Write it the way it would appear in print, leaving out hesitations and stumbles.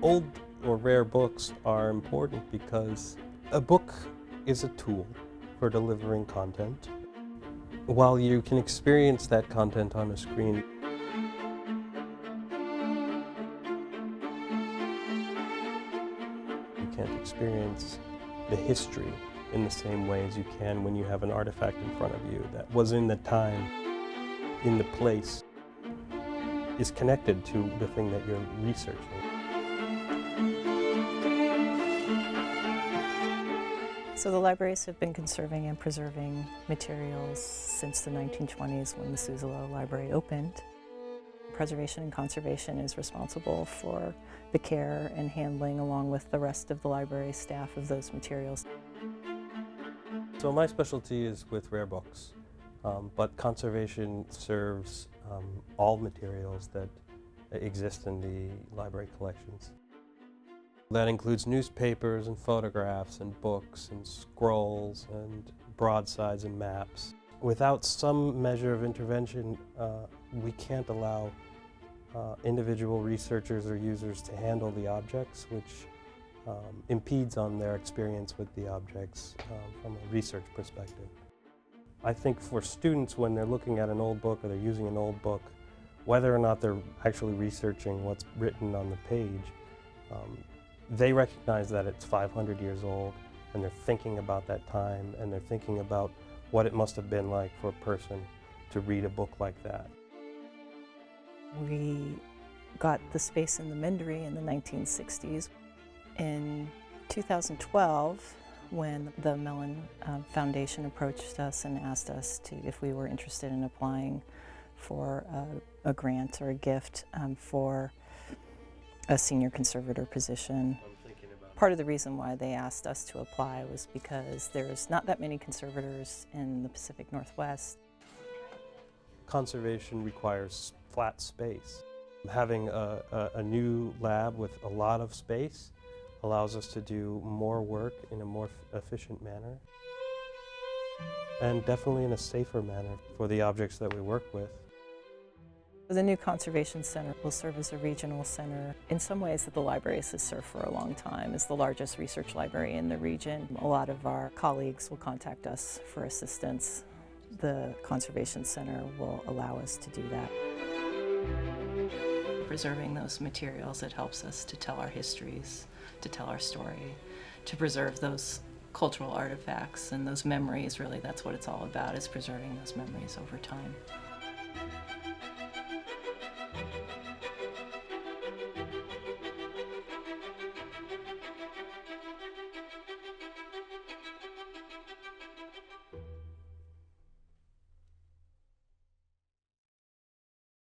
Old or rare books are important because a book is a tool for delivering content. While you can experience that content on a screen, you can't experience the history in the same way as you can when you have an artifact in front of you that was in the time, in the place, is connected to the thing that you're researching. So the libraries have been conserving and preserving materials since the 1920s when the Suzzallo Library opened. Preservation and conservation is responsible for the care and handling, along with the rest of the library staff, of those materials. So my specialty is with rare books, but conservation serves all materials that exist in the library collections. That includes newspapers and photographs and books and scrolls and broadsides and maps. Without some measure of intervention, we can't allow individual researchers or users to handle the objects, which impedes on their experience with the objects from a research perspective. I think for students, when they're looking at an old book or they're using an old book, whether or not they're actually researching what's written on the page, they recognize that it's 500 years old, and they're thinking about that time, and they're thinking about what it must have been like for a person to read a book like that. We got the space in the Mindery in the 1960s. In 2012, when the Mellon Foundation approached us and asked us if we were interested in applying for a grant or a gift for a senior conservator position. Part of the reason why they asked us to apply was because there's not that many conservators in the Pacific Northwest. Conservation requires flat space. Having a new lab with a lot of space allows us to do more work in a more efficient manner, and definitely in a safer manner for the objects that we work with. The new Conservation Center will serve as a regional center. In some ways that the library has served for a long time as the largest research library in the region. A lot of our colleagues will contact us for assistance. The Conservation Center will allow us to do that. Preserving those materials, it helps us to tell our histories, to tell our story, to preserve those cultural artifacts and those memories. Really, that's what it's all about, is preserving those memories over time.